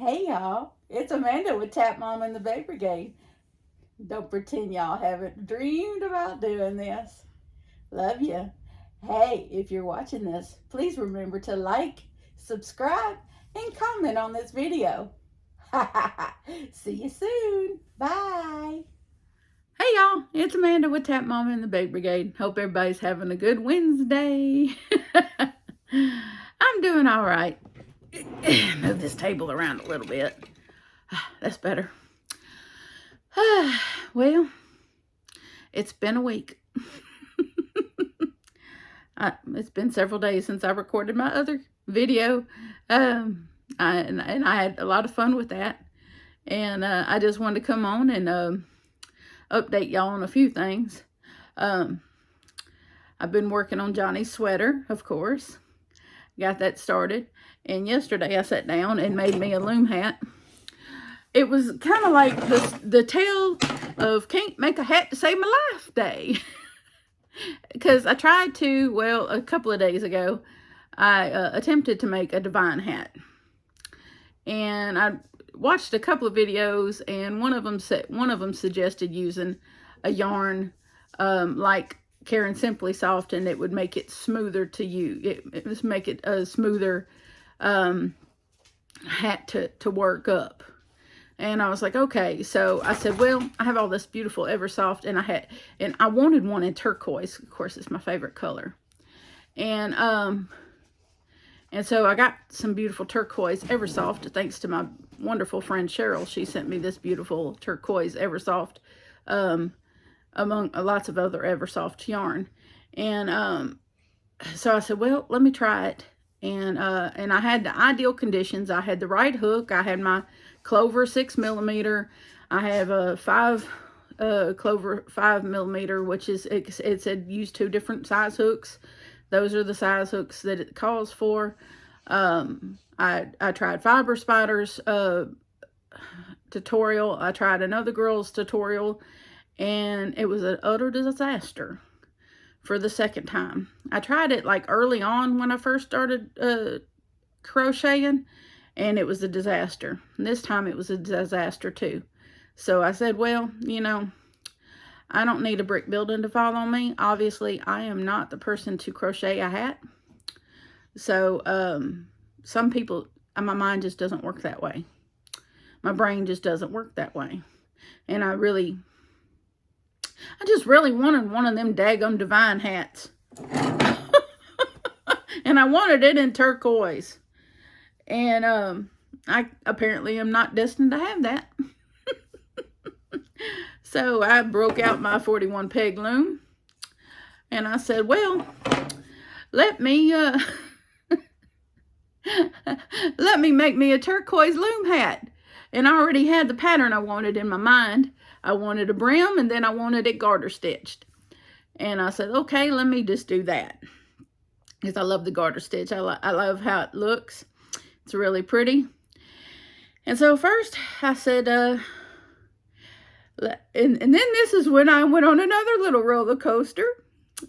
Hey y'all, it's Amanda with Tap Mom and the Baby Brigade. Don't pretend y'all haven't dreamed about doing this. Love you. Hey, if you're watching this, please remember to like, subscribe, and comment on this video. See you soon. Bye. Hey y'all, it's Amanda with Tap Mom and the Baby Brigade. Hope everybody's having a good Wednesday. I'm doing all right. Move this table around a little bit. That's better. Well, it's been a week. It's been several days since I recorded my other video. I had a lot of fun with that. And I just wanted to come on and update y'all on a few things. I've been working on Johnny's sweater, of course. Got that started. And yesterday I sat down and made me a loom hat. It was kind of like the tale of can't make a hat to save my life day. Because I tried to, well, a couple of days ago, I attempted to make a divine hat. And I watched a couple of videos, and one of them suggested using a yarn like Caron Simply Soft, and it would make it smoother to use. It would make it a smoother hat to work up. And I was like, okay. So I said, well, I have all this beautiful Eversoft, and I wanted one in turquoise. Of course, it's my favorite color. And so I got some beautiful turquoise Eversoft, thanks to my wonderful friend Cheryl. She sent me this beautiful turquoise Eversoft, among lots of other Eversoft yarn. And so I said, well, let me try it. And I had the ideal conditions. I had the right hook. I had my Clover 6mm. I have a Clover 5mm, which is, it said use 2 different size hooks. Those are the size hooks that it calls for. I tried Fiber Spiders tutorial. I tried another girl's tutorial, and it was an utter disaster for the second time. I tried it like early on when I first started crocheting, and it was a disaster. And this time it was a disaster too. So I said, well, I don't need a brick building to fall on me. Obviously, I am not the person to crochet a hat. So some people, my mind just doesn't work that way. My brain just doesn't work that way. And I just really wanted one of them daggum divine hats. And I wanted it in turquoise. And I apparently am not destined to have that. So I broke out my 41 peg loom. And I said, well, let me make me a turquoise loom hat. And I already had the pattern I wanted in my mind. I wanted a brim, and then I wanted it garter stitched. And I said, okay, let me just do that. Because I love the garter stitch. I love how it looks. It's really pretty. And so first I said, and then this is when I went on another little roller coaster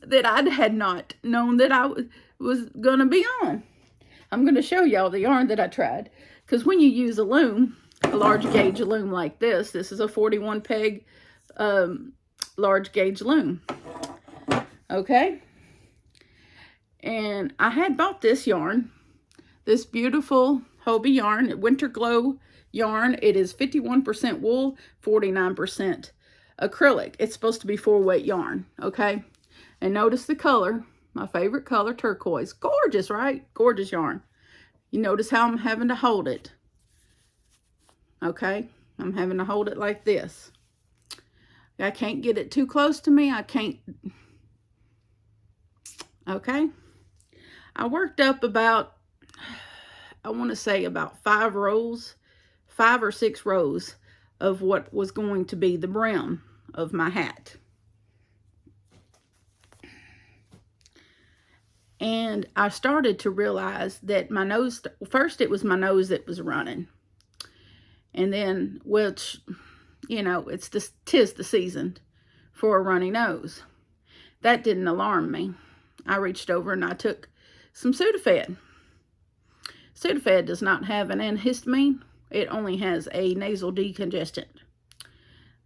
that I had not known that I was going to be on. I'm going to show y'all the yarn that I tried. Because when you use a loom, a large gauge loom like this is a 41 peg large gauge loom. Okay. And I had bought this yarn, this beautiful Hobbii yarn, Winter Glow yarn. It is 51% wool, 49% acrylic. It's supposed to be 4-weight yarn, okay? And notice the color, my favorite color, turquoise. Gorgeous, right? Gorgeous yarn. You notice how I'm having to hold it. Okay? I'm having to hold it like this. I can't get it too close to me. I can't. Okay? I worked up about, I want to say about 5 or 6 rows of what was going to be the brim of my hat. And I started to realize that my nose, first it was my nose that was running. And then, which, tis the season for a runny nose. That didn't alarm me. I reached over and I took some Sudafed. Sudafed does not have an antihistamine, It only has a nasal decongestant.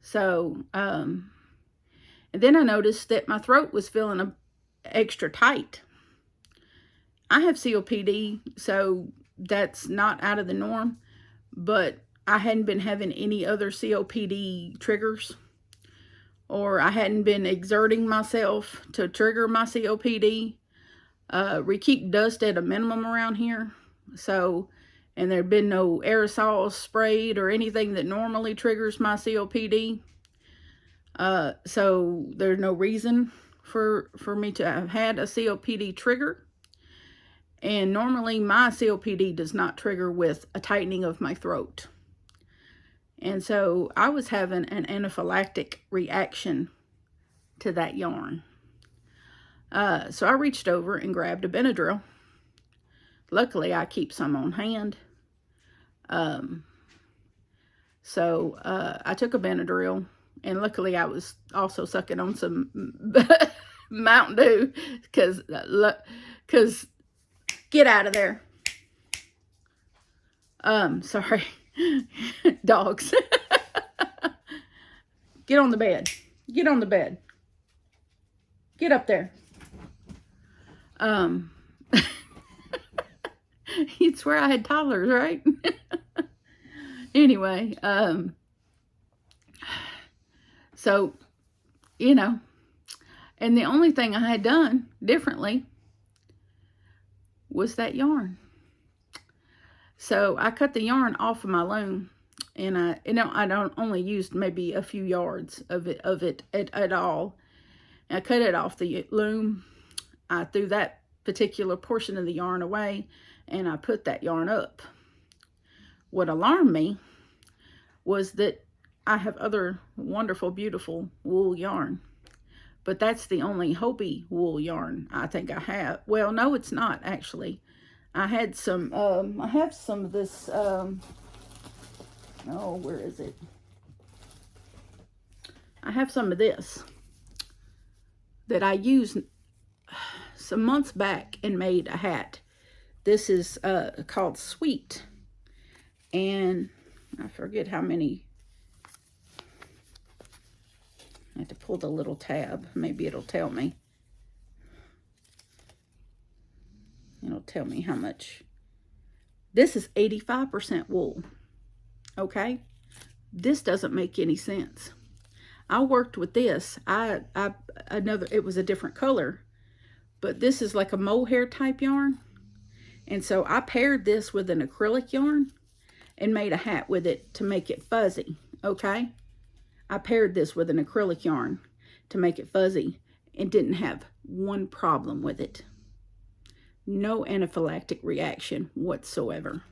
So, and then I noticed that my throat was feeling extra tight. I have COPD, so that's not out of the norm, but I hadn't been having any other COPD triggers, or I hadn't been exerting myself to trigger my COPD. We keep dust at a minimum around here, so, and there had been no aerosols sprayed or anything that normally triggers my COPD. So there's no reason for me to have had a COPD trigger. And normally my COPD does not trigger with a tightening of my throat. And so I was having an anaphylactic reaction to that yarn. So I reached over and grabbed a Benadryl. Luckily, I keep some on hand. So I took a Benadryl, and luckily I was also sucking on some Mountain Dew, because get out of there. Sorry. Dogs. Get on the bed. Get on the bed. Get up there. You'd swear I had toddlers, right? Anyway, so, you know, and the only thing I had done differently was that yarn. So I cut the yarn off of my loom, and I don't only used maybe a few yards of it at all. I cut it off the loom. I threw that particular portion of the yarn away, and I put that yarn up. What alarmed me was that I have other wonderful, beautiful wool yarn, but that's the only Hobbii wool yarn I think I have. Well, no, it's not actually. I had some, I have some of this, oh, where is it? I have some of this that I used some months back and made a hat. This is called Sweet, and I forget how many. I have to pull the little tab. Maybe it'll tell me. It'll tell me how much. This is 85% wool. Okay? This doesn't make any sense. I worked with this. It was a different color, but this is like a mohair type yarn. And so I paired this with an acrylic yarn and made a hat with it to make it fuzzy. Okay? I paired this with an acrylic yarn to make it fuzzy and didn't have one problem with it. No anaphylactic reaction whatsoever.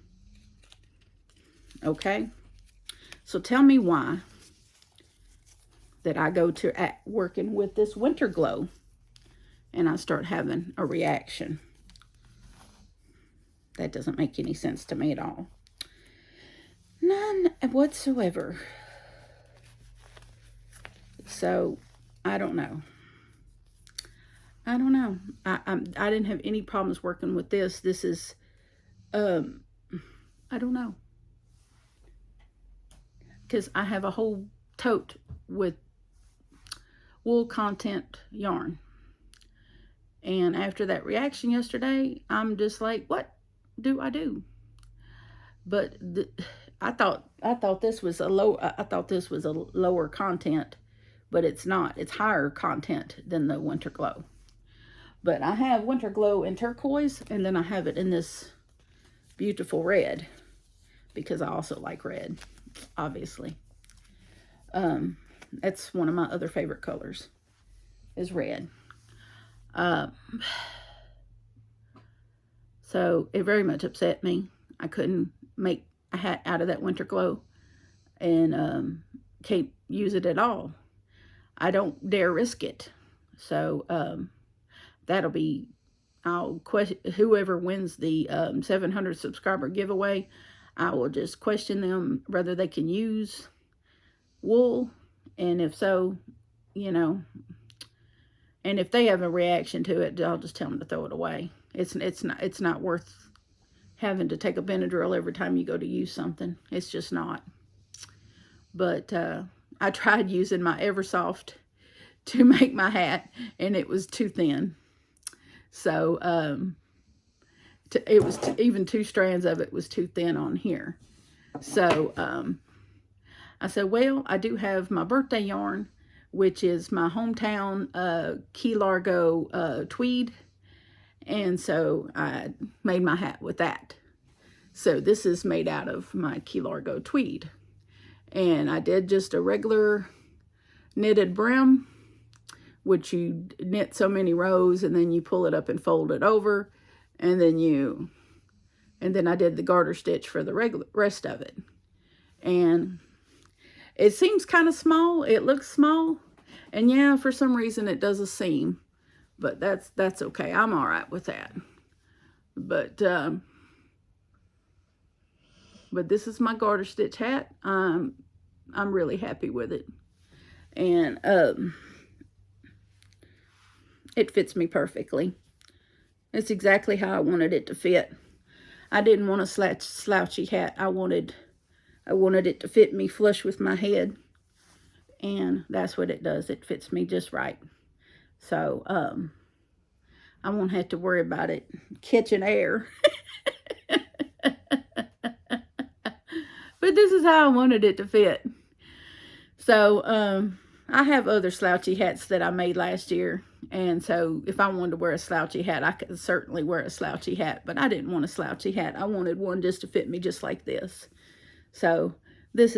Okay? So tell me why that I go to working with this Winter Glow and I start having a reaction. That doesn't make any sense to me at all. None whatsoever. So, I don't know. I don't know. I didn't have any problems working with this. This is, I don't know. Because I have a whole tote with wool content yarn. And after that reaction yesterday, I'm just like, what do I do? But I thought this was a lower content, but it's not. It's higher content than the Winter Glow. But I have Winter Glow in turquoise, and then I have it in this beautiful red, because I also like red, obviously. That's one of my other favorite colors, is red. So it very much upset me. I couldn't make a hat out of that Winter Glow, and can't use it at all. I don't dare risk it. So that'll be, whoever wins the 700 subscriber giveaway, I will just question them whether they can use wool, and if so, you know, and if they have a reaction to it, I'll just tell them to throw it away. It's not worth having to take a Benadryl every time you go to use something. It's just not. But I tried using my Eversoft to make my hat, and it was too thin. So it was even 2 strands of it was too thin on here. So I said, well, I do have my birthday yarn, which is my hometown Key Largo tweed. And so I made my hat with that. So this is made out of my Key Largo tweed. And I did just a regular knitted brim, which you knit so many rows and then you pull it up and fold it over. And then I did the garter stitch for the rest of it. And it seems kind of small. It looks small. And yeah, for some reason it does a seam. But that's okay. I'm all right with that. But this is my garter stitch hat. I'm really happy with it. And it fits me perfectly. It's exactly how I wanted it to fit. I didn't want a slouchy hat. I wanted it to fit me flush with my head. And that's what it does. It fits me just right. So, I won't have to worry about it catching air. But this is how I wanted it to fit. So, I have other slouchy hats that I made last year. And so, if I wanted to wear a slouchy hat, I could certainly wear a slouchy hat. But I didn't want a slouchy hat. I wanted one just to fit me just like this. So, this,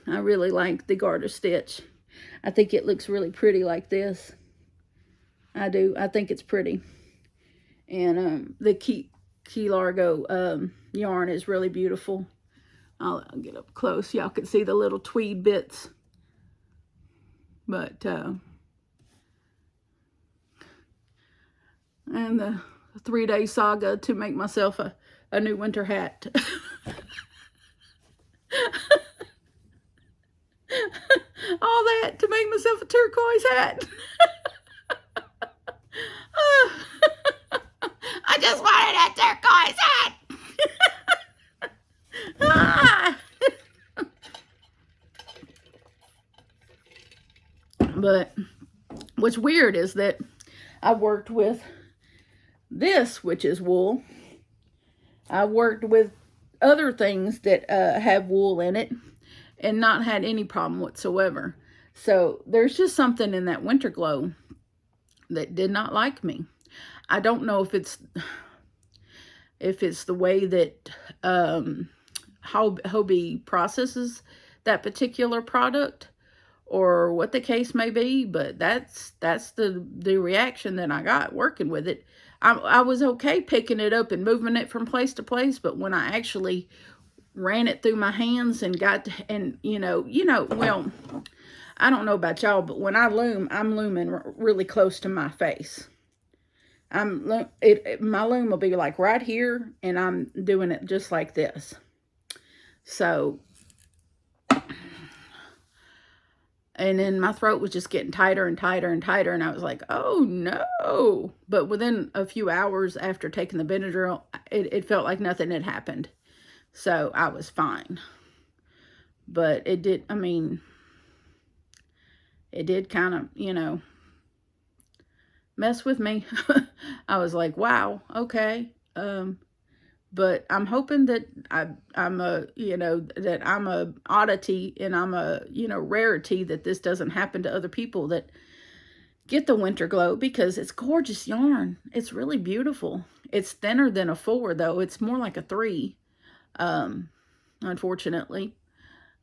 I really like the garter stitch. I think it looks really pretty like this. I do. I think it's pretty. And the Key Largo yarn is really beautiful. I'll get up close. Y'all can see the little tweed bits. But, and the 3-day saga to make myself a new winter hat. All that to make myself a turquoise hat. I just wanted a turquoise hat. But what's weird is that I worked with this, which is wool. I worked with other things that have wool in it and not had any problem whatsoever. So there's just something in that Winter Glow that did not like me. I don't know if it's the way that Hobbii processes that particular product, or what the case may be, but that's the reaction that I got working with it. I was okay picking it up and moving it from place to place, but when I actually ran it through my hands and well, I don't know about y'all, but when I loom, I'm looming really close to my face. My loom will be like right here, and I'm doing it just like this. So, and then my throat was just getting tighter and tighter and tighter, and I was like, oh no. But within a few hours after taking the Benadryl, it felt like nothing had happened. So I was fine. But it did kind of, mess with me. I was like, wow, okay. But I'm hoping that I'm a oddity, and I'm a, rarity, that this doesn't happen to other people that get the Winter Glow, because it's gorgeous yarn. It's really beautiful. It's thinner than a 4, though. It's more like a 3, unfortunately.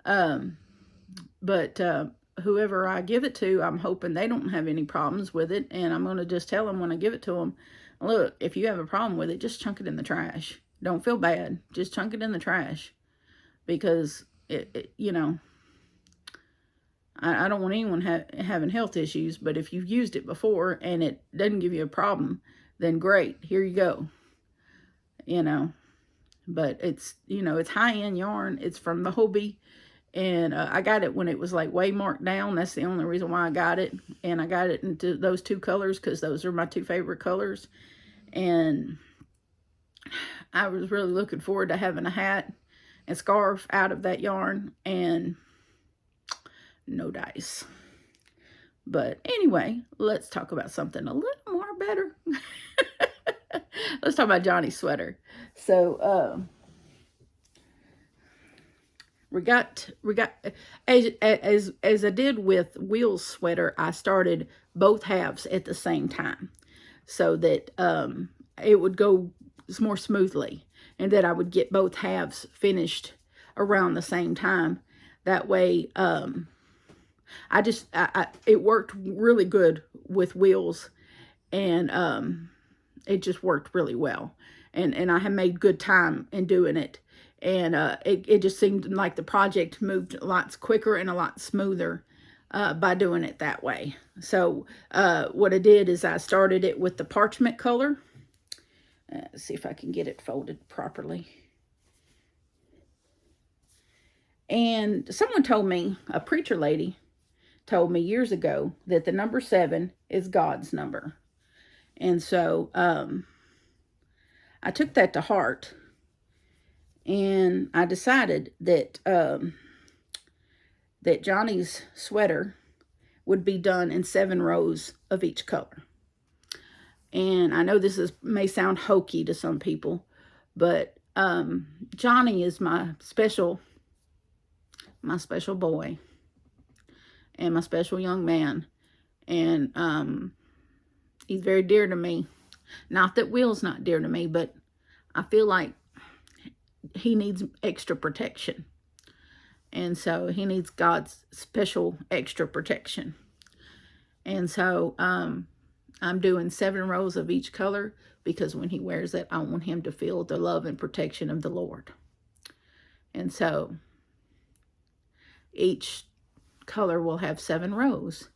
But whoever I give it to, I'm hoping they don't have any problems with it. And I'm going to just tell them when I give it to them, look, if you have a problem with it, just chunk it in the trash. Don't feel bad. Just chunk it in the trash. Because, I don't want anyone having health issues. But if you've used it before and it doesn't give you a problem, then great. Here you go. But it's, it's high-end yarn. It's from the Hobbii. And I got it when it was like way marked down. That's the only reason why I got it. And I got it into those 2 colors because those are my 2 favorite colors. And I was really looking forward to having a hat and scarf out of that yarn, and no dice. But anyway, let's talk about something a little more better. Let's talk about Johnny's sweater. So we got as I did with Will's sweater, I started both halves at the same time so that it would go more smoothly, and that I would get both halves finished around the same time. That way, it worked really good with Will's, and it just worked really well. And I had made good time in doing it. And it just seemed like the project moved lots quicker and a lot smoother by doing it that way. So what I did is I started it with the parchment color. Let's see if I can get it folded properly. And someone told me, a preacher lady told me years ago, that the number 7 is God's number. And so I took that to heart, and I decided that that Johnny's sweater would be done in 7 rows of each color. And I know this may sound hokey to some people, but Johnny is my special boy and my special young man, and he's very dear to me. Not that Will's not dear to me, but I feel like he needs extra protection. And so he needs God's special extra protection. And so I'm doing 7 rows of each color, because when he wears it, I want him to feel the love and protection of the Lord. And so each color will have 7 rows.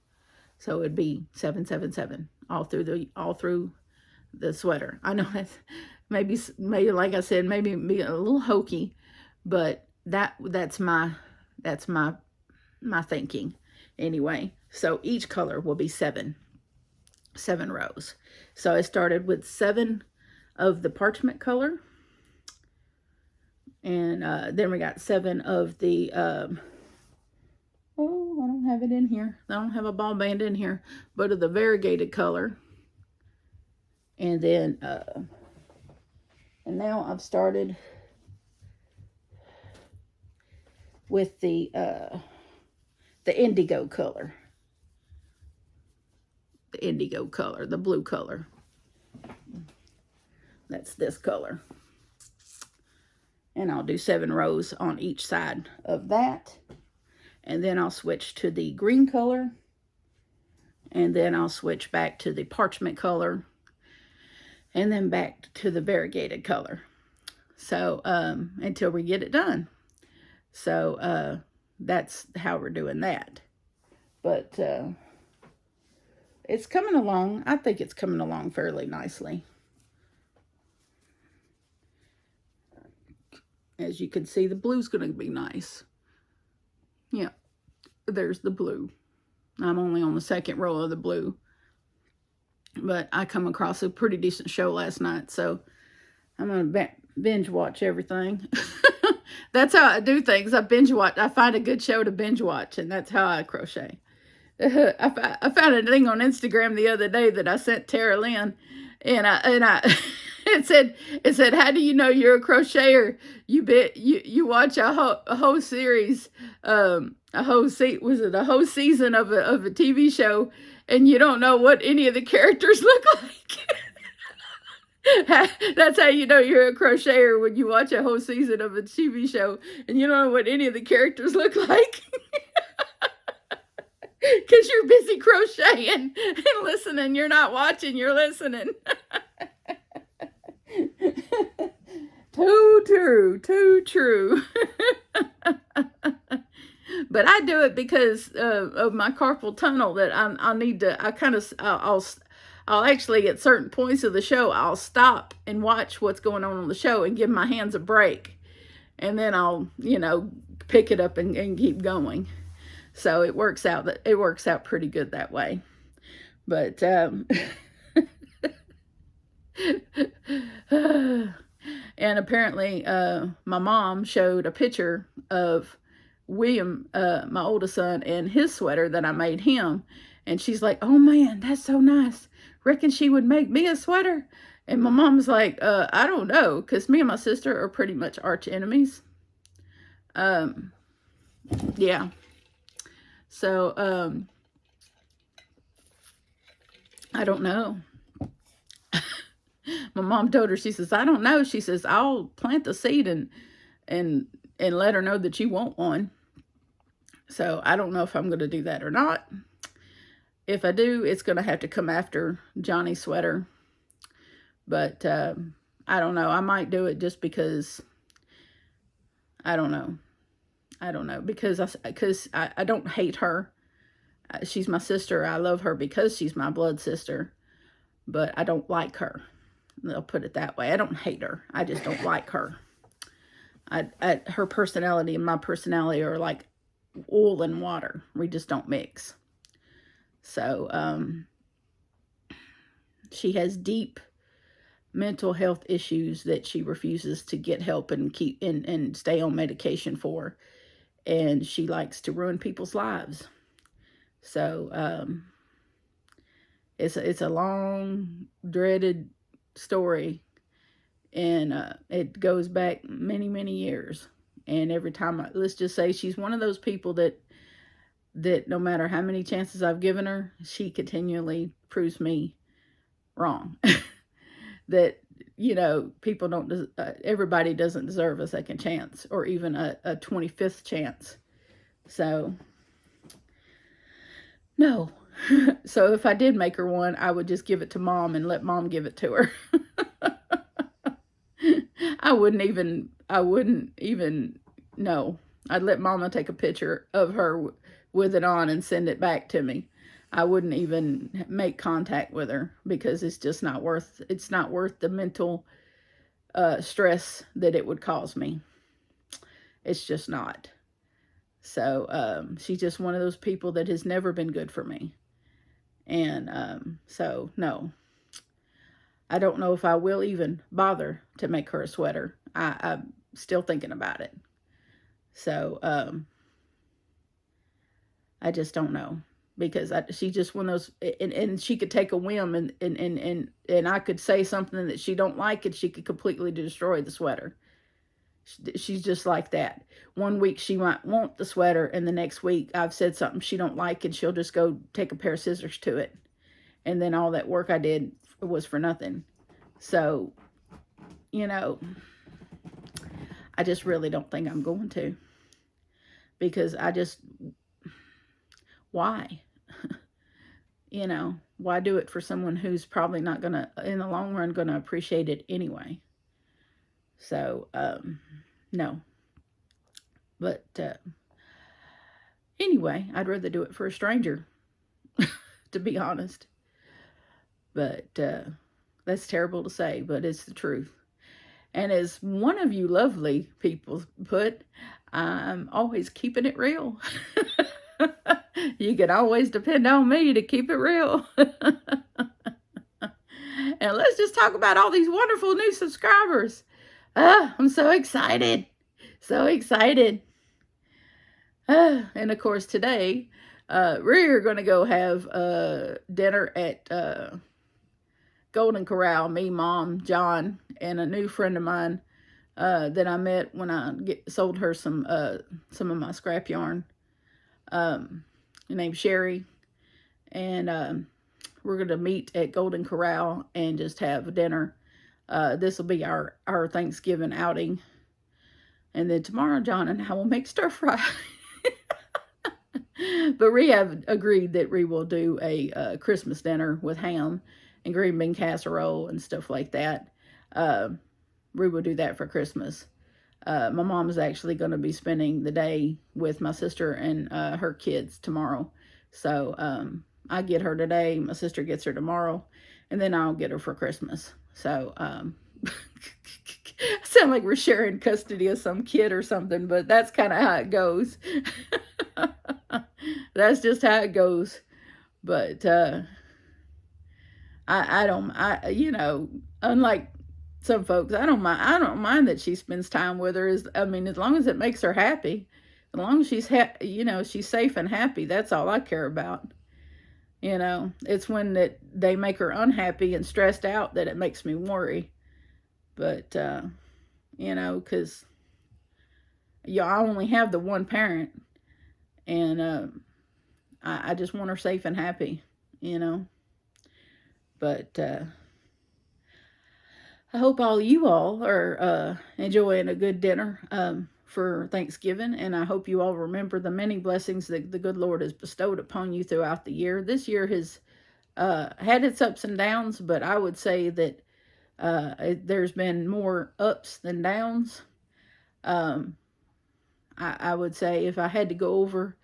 So it'd be 7, 7, 7 all through the sweater. I know that's maybe like I said, maybe be a little hokey, but that's my thinking anyway. So each color will be 7 rows. So I started with 7 of the parchment color, and then we got 7 of the oh, I don't have it in here. I don't have a ball band in here, but of the variegated color. And then and now I've started with the indigo color. The indigo color, the blue color. That's this color. And I'll do 7 rows on each side of that. And then I'll switch to the green color. And then I'll switch back to the parchment color. And then back to the variegated color. So until we get it done. So that's how we're doing that. But it's coming along. I think it's coming along fairly nicely. As you can see, the blue's going to be nice. Yeah, there's the blue. I'm only on the 2nd row of the blue. But I come across a pretty decent show last night, so I'm going to binge watch everything. That's how I do things. I binge watch. I find a good show to binge watch, and that's how I crochet. I found a thing on Instagram the other day that I sent Tara Lynn, and I it said, how do you know you're a crocheter? You watch a whole series, was it a whole season of a TV show, and you don't know what any of the characters look like. That's how you know you're a crocheter, when you watch a whole season of a TV show and you don't know what any of the characters look like. Because you're busy crocheting and listening. You're not watching, you're listening. Too true, too true. But I do it because of my carpal tunnel, that I'll actually, at certain points of the show, I'll stop and watch what's going on the show and give my hands a break. And then I'll, pick it up and keep going. So it works out pretty good that way. But And apparently, my mom showed a picture of William, my oldest son, and his sweater that I made him. And she's like, "Oh man, that's so nice. Reckon she would make me a sweater?" And my mom's like, "I don't know, because me and my sister are pretty much arch enemies." Yeah. So, I don't know. My mom told her, she says, "I don't know." She says, "I'll plant the seed and let her know that you want one." So I don't know if I'm going to do that or not. If I do, it's going to have to come after Johnny's sweater. But I don't know. I might do it just because, I don't know. I don't know. Because I don't hate her. She's my sister. I love her because she's my blood sister. But I don't like her. I'll put it that way. I don't hate her. I just don't like her. Her personality and my personality are like oil and water. We just don't mix. So she has deep mental health issues that she refuses to get help and keep and stay on medication for, and she likes to ruin people's lives. So it's a long dreaded story, and it goes back many years. And every time, let's just say, she's one of those people that no matter how many chances I've given her, she continually proves me wrong. That, people don't, everybody doesn't deserve a second chance or even a 25th chance. So, no. So if I did make her one, I would just give it to Mom and let Mom give it to her. I wouldn't even, no. I'd let Mama take a picture of her with it on and send it back to me. I wouldn't even make contact with her because it's just not worth the mental stress that it would cause me. It's just not. So she's just one of those people that has never been good for me. And so, no. I don't know if I will even bother to make her a sweater. I'm still thinking about it. So, I just don't know. Because she's just one of those, and she could take a whim and I could say something that she don't like and she could completely destroy the sweater. She's just like that. One week she might want the sweater, and the next week I've said something she don't like and she'll just go take a pair of scissors to it. And then all that work I did was for nothing. So, I just really don't think I'm going to. Because why? Why do it for someone who's probably not going to, in the long run, going to appreciate it anyway? So, no. But, anyway, I'd rather do it for a stranger, to be honest. But, that's terrible to say, but it's the truth. And as one of you lovely people put, I'm always keeping it real. You can always depend on me to keep it real. And let's just talk about all these wonderful new subscribers. I'm so excited. So excited. And of course today, we're going to go have dinner at Golden Corral. Me, Mom, John, and a new friend of mine that I met when I sold her some of my scrap yarn. Named Sherry, and we're going to meet at Golden Corral and just have dinner. This will be our Thanksgiving outing, and then tomorrow John and I will make stir fry. But we have agreed that we will do a Christmas dinner with ham and green bean casserole and stuff like that. We will do that for Christmas. My mom is actually going to be spending the day with my sister and her kids tomorrow. So I get her today, my sister gets her tomorrow, and then I'll get her for Christmas. So I sound like we're sharing custody of some kid or something, but that's kind of how it goes. That's just how it goes. But unlike some folks. I don't mind that she spends time with her. I mean, as long as it makes her happy, as long as she's safe and happy. That's all I care about. It's when that they make her unhappy and stressed out that it makes me worry. But because I only have the one parent, and I just want her safe and happy. But I hope all you all are enjoying a good dinner for Thanksgiving, and I hope you all remember the many blessings that the good Lord has bestowed upon you throughout the year. This year has had its ups and downs, but I would say that there's been more ups than downs. I would say if I had to go over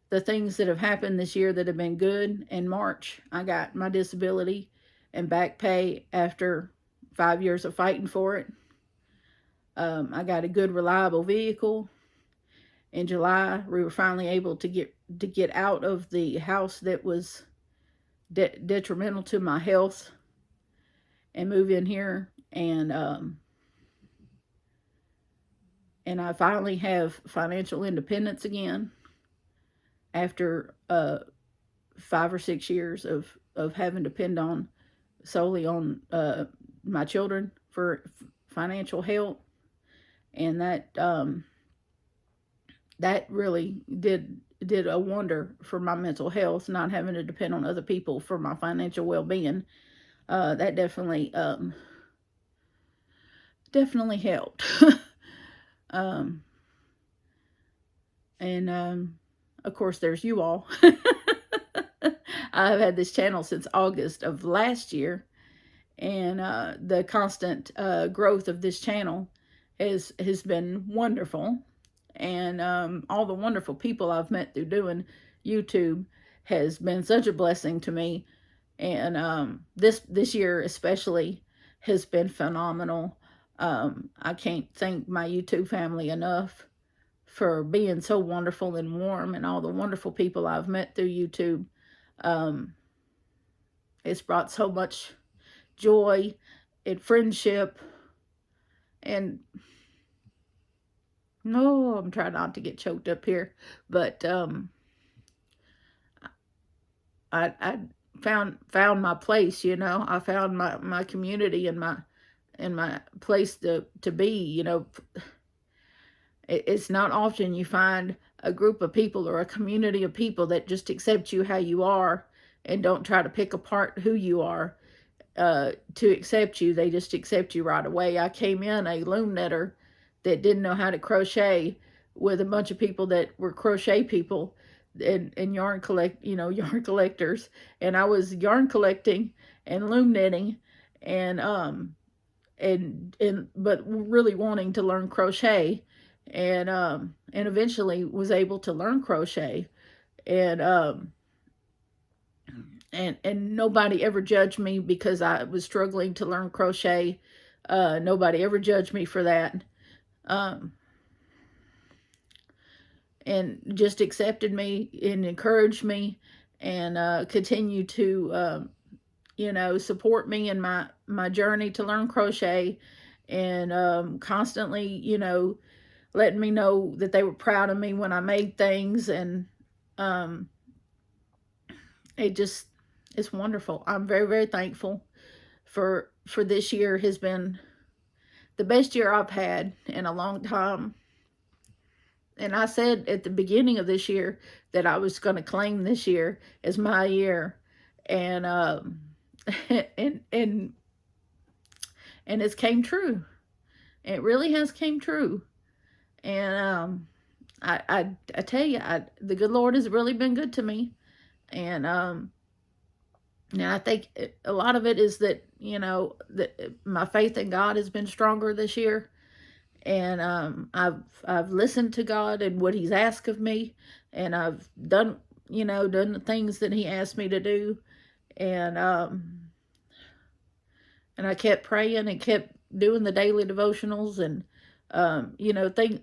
the things that have happened this year that have been good, in March, I got my disability and back pay after 5 years of fighting for it. I got a good, reliable vehicle. In July, we were finally able to get out of the house that was detrimental to my health and move in here. And I finally have financial independence again after 5 or 6 years of having to depend solely on my children for financial help. And that really did a wonder for my mental health, not having to depend on other people for my financial well-being. That definitely helped. Of course, there's you all. I've had this channel since August of last year, and the constant growth of this channel has been wonderful. And all the wonderful people I've met through doing YouTube has been such a blessing to me. And this year especially has been phenomenal. I can't thank my YouTube family enough for being so wonderful and warm, and all the wonderful people I've met through YouTube. It's brought so much joy and friendship, and no, I'm trying not to get choked up here, but I found my place. I found my community and my place to be. It's not often you find a group of people or a community of people that just accept you how you are and don't try to pick apart who you are to accept you. They just accept you right away. I came in a loom knitter that didn't know how to crochet with a bunch of people that were crochet people and yarn collectors, and I was yarn collecting and loom knitting and but really wanting to learn crochet, and eventually was able to learn crochet, and nobody ever judged me because I was struggling to learn crochet. Nobody ever judged me for that. And just accepted me and encouraged me, and continue to support me in my journey to learn crochet, and constantly letting me know that they were proud of me when I made things. And it's wonderful. I'm very, very thankful for this year. Has been the best year I've had in a long time. And I said at the beginning of this year that I was going to claim this year as my year, and and it's came true. It really has came true. And I tell you, the good Lord has really been good to me. And now I think a lot of it is that that my faith in God has been stronger this year. And I've listened to God and what He's asked of me, and I've done the things that He asked me to do, and I kept praying and kept doing the daily devotionals, and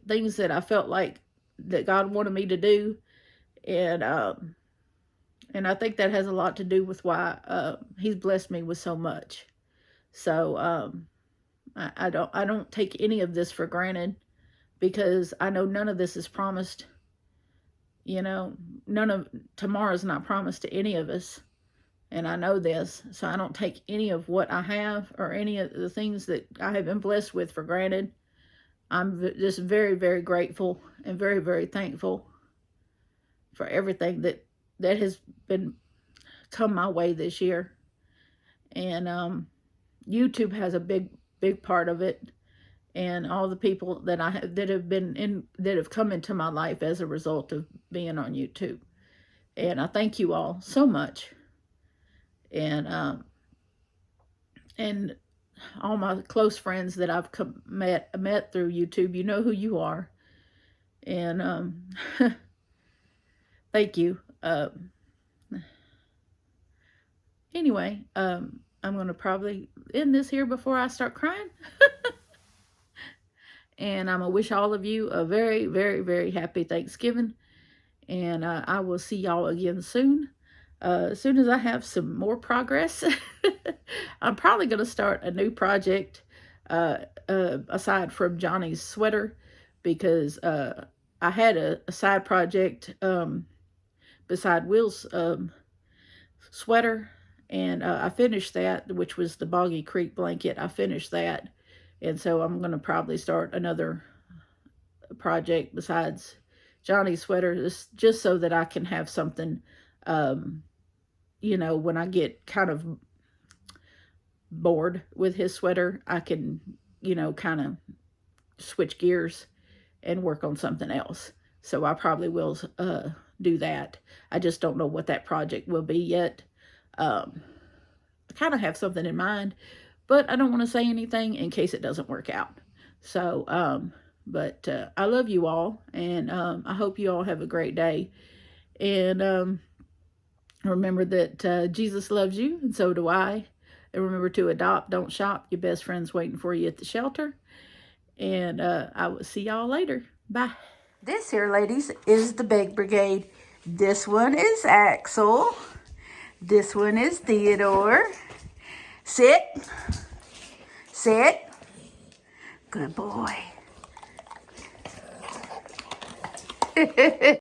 things that I felt like that God wanted me to do, and I think that has a lot to do with why He's blessed me with so much. So I don't take any of this for granted, because I know none of this is promised. You know, none of tomorrow's not promised to any of us. And I know this, so I don't take any of what I have or any of the things that I have been blessed with for granted. I'm just very, very grateful and very, very thankful for everything that has been come my way this year. And YouTube has a big part of it, and all the people that I have that have come into my life as a result of being on YouTube. And I thank you all so much. And all my close friends that I've met through YouTube, you know who you are. And thank you. Anyway, I'm going to probably end this here before I start crying. And I'm going to wish all of you a very, very, very happy Thanksgiving. And I will see y'all again soon. As soon as I have some more progress, I'm probably going to start a new project aside from Johnny's sweater, because I had a side project beside Will's sweater, and I finished that, which was the Boggy Creek blanket. I finished that, and so I'm going to probably start another project besides Johnny's sweater, just so that I can have something, you know, when I get kind of bored with his sweater, I can, you know, kind of switch gears and work on something else. So I probably will do that. I just don't know what that project will be yet. I kind of have something in mind, but I don't want to say anything in case it doesn't work out. So, but I love you all, and I hope you all have a great day. And remember that Jesus loves you, and so do I. And remember to adopt, don't shop. Your best friend's waiting for you at the shelter. And I will see y'all later. Bye. This here, ladies, is the Beg Brigade. This one is Axel. This one is Theodore. Sit. Sit. Good boy.